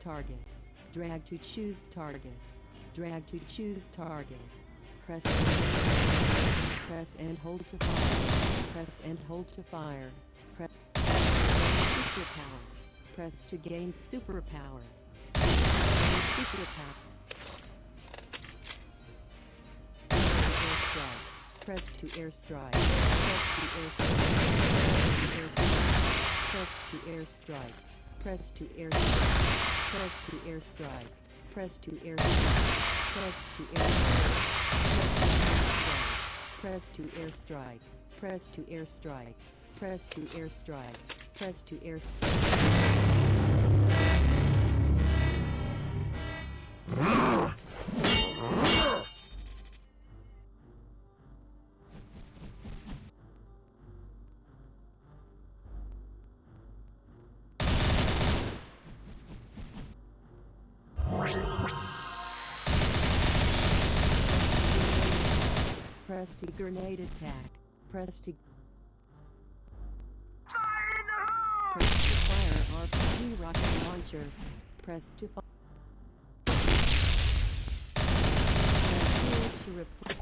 target. Drag to choose target. Drag to choose target. Press and hold to fire. Press and hold to fire. Press superpower. Press to gain superpower. Superpower. Press to airstrike. Press to airstrike. Press to airstrike. Press to airstrike. Press to airstrike. Press to airstrike. Press to airstrike. Press to airstrike. Press to airstrike. Press to grenade attack. Press to fire RPG rocket launcher. Press to fire. Press to report.